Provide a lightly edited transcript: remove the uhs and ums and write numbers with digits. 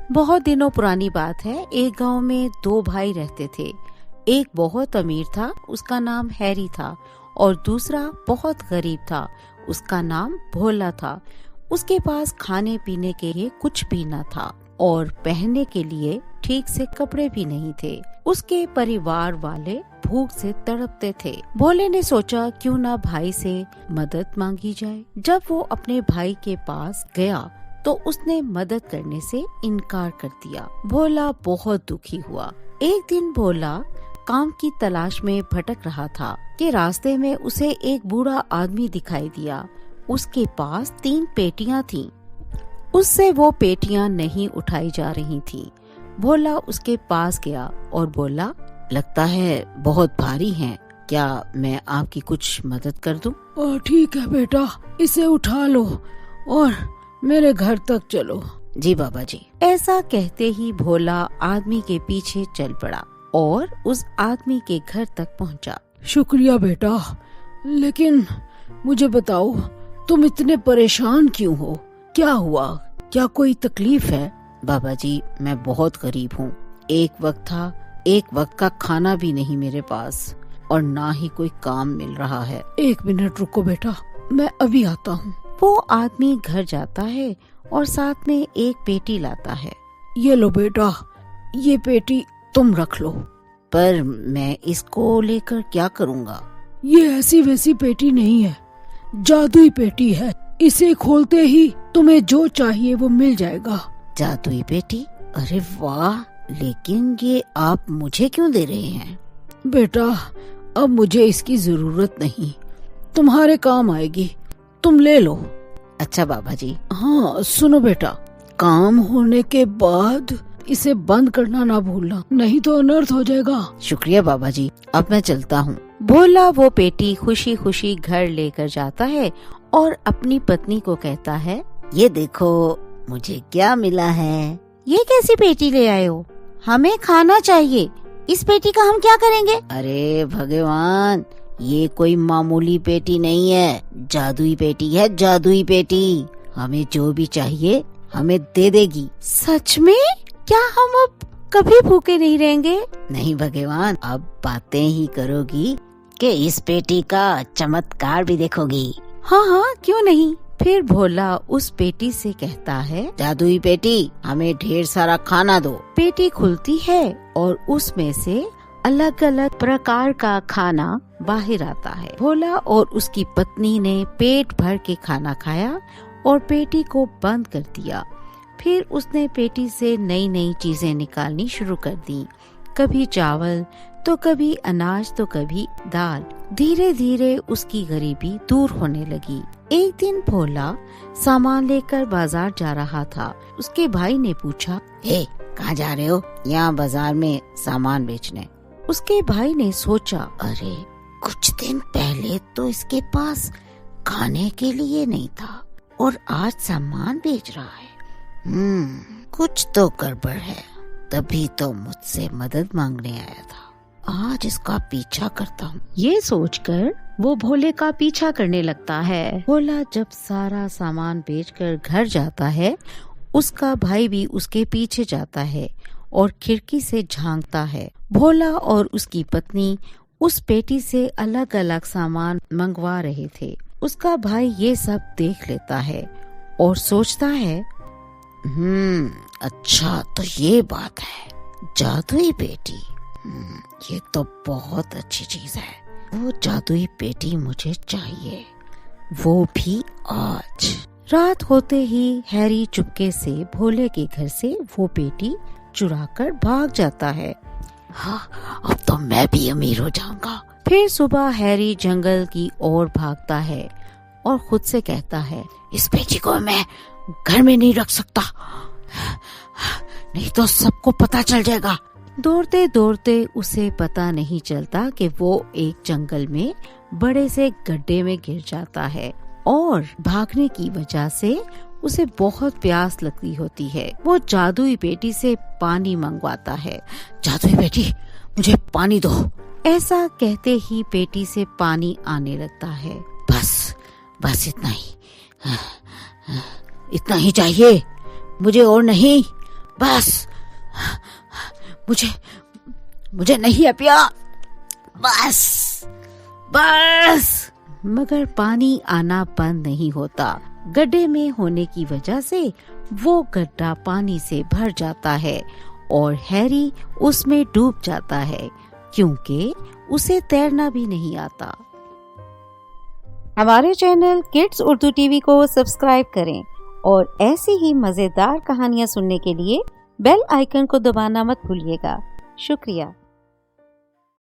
बहुत दिनों पुरानी बात है। एक गांव में दो भाई रहते थे। एक बहुत अमीर था, उसका नाम हैरी था, और दूसरा बहुत गरीब था, उसका नाम भोला था। उसके पास खाने पीने के लिए कुछ भी न था और पहनने के लिए ठीक से कपड़े भी नहीं थे। उसके परिवार वाले भूख से तड़पते थे। भोले ने सोचा क्यों ना भाई से मदद मांगी जाए। जब वो अपने भाई के पास गया तो उसने मदद करने से इनकार कर दिया। भोला बहुत दुखी हुआ। एक दिन भोला काम की तलाश में भटक रहा था कि रास्ते में उसे एक बूढ़ा आदमी दिखाई दिया। उसके पास 3 पेटियां थीं। उससे वो पेटियां नहीं उठाई जा रही थीं। भोला उसके पास गया और बोला, लगता है बहुत भारी हैं। क्या मैं आपकी कुछ मदद कर दूं? ठीक है बेटा, इसे उठा लो और मेरे घर तक चलो। जी बाबा जी। ऐसा कहते ही भोला आदमी के पीछे चल पड़ा और उस आदमी के घर तक पहुंचा। शुक्रिया बेटा, लेकिन मुझे बताओ तुम इतने परेशान क्यों हो? क्या हुआ? क्या कोई तकलीफ है? बाबा जी, मैं बहुत गरीब हूँ। एक वक्त का खाना भी नहीं मेरे पास और ना ही कोई काम मिल रहा है। 1 मिनट रुको बेटा, मैं अभी आता हूँ। वो आदमी घर जाता है और साथ में एक पेटी लाता है। ये लो बेटा, ये पेटी तुम रख लो। पर मैं इसको लेकर क्या करूँगा? ये ऐसी वैसी पेटी नहीं है, जादुई पेटी है। इसे खोलते ही तुम्हें जो चाहिए वो मिल जाएगा। जादुई पेटी? अरे वाह! लेकिन ये आप मुझे क्यों दे रहे हैं? बेटा, अब मुझे इसकी जरूरत नहीं, तुम्हारे काम आएगी, तुम ले लो। अच्छा बाबा जी। हाँ सुनो बेटा, काम होने के बाद इसे बंद करना ना भूलना, नहीं तो अनर्थ हो जाएगा। शुक्रिया बाबा जी, अब मैं चलता हूँ। भोला वो पेटी खुशी खुशी घर लेकर जाता है और अपनी पत्नी को कहता है, ये देखो मुझे क्या मिला है। ये कैसी पेटी ले आए हो? हमें खाना चाहिए। इस पेटी का हम क्या करेंगे? अरे भगवान, ये कोई मामूली पेटी नहीं है, जादुई पेटी है, जादुई पेटी। हमें जो भी चाहिए हमें दे देगी। सच में? क्या हम अब कभी भूखे नहीं रहेंगे? नहीं भगवान, अब बातें ही करोगी कि इस पेटी का चमत्कार भी देखोगी। हाँ हाँ, क्यों नहीं। फिर भोला उस पेटी से कहता है, जादुई पेटी, हमें ढेर सारा खाना दो। पेटी खुलती है और उसमें से अलग अलग प्रकार का खाना बाहर आता है। भोला और उसकी पत्नी ने पेट भर के खाना खाया और पेटी को बंद कर दिया। फिर उसने पेटी से नई नई चीजें निकालनी शुरू कर दी। कभी चावल तो कभी अनाज तो कभी दाल। धीरे धीरे उसकी गरीबी दूर होने लगी। एक दिन भोला सामान लेकर बाजार जा रहा था। उसके भाई ने पूछा, कहाँ जा रहे हो? यहाँ बाजार में सामान बेचने। उसके भाई ने सोचा, अरे कुछ दिन पहले तो इसके पास खाने के लिए नहीं था और आज सामान बेच रहा है। कुछ तो गड़बड़ है, तभी तो मुझसे मदद मांगने आया था। आज इसका पीछा करता हूँ। ये सोचकर वो भोले का पीछा करने लगता है। भोला जब सारा सामान बेचकर घर जाता है, उसका भाई भी उसके पीछे जाता है और खिड़की से झांकता है। भोला और उसकी पत्नी उस पेटी से अलग अलग सामान मंगवा रहे थे। उसका भाई ये सब देख लेता है और सोचता है, अच्छा तो ये बात है, जादुई पेटी। ये तो बहुत अच्छी चीज है। वो जादुई पेटी मुझे चाहिए, वो भी आज। रात होते ही हैरी चुपके से भोले के घर से वो पेटी चुराकर भाग जाता है। हाँ, अब तो मैं भी अमीर हो जाऊंगा। फिर सुबह हैरी जंगल की ओर भागता है और खुद से कहता है, इस पेटी को मैं घर में नहीं रख सकता, नहीं तो सबको पता चल जाएगा। दौड़ते दौड़ते उसे पता नहीं चलता कि वो एक जंगल में बड़े से गड्ढे में गिर जाता है और भागने की वजह से उसे बहुत प्यास लगती होती है। वो जादुई पेटी से पानी मंगवाता है। जादुई पेटी, मुझे पानी दो। ऐसा कहते ही पेटी से पानी आने लगता है। बस इतना ही चाहिए, मुझे और नहीं। बस, मुझे नहीं है प्यास, बस बस। मगर पानी आना बंद नहीं होता। गड्ढे में होने की वजह से वो गड्ढा पानी से भर जाता है और हैरी उसमें डूब जाता है क्योंकि उसे तैरना भी नहीं आता। हमारे चैनल किड्स उर्दू टीवी को सब्सक्राइब करें और ऐसी ही मजेदार कहानियाँ सुनने के लिए बेल आइकन को दबाना मत भूलिएगा। शुक्रिया।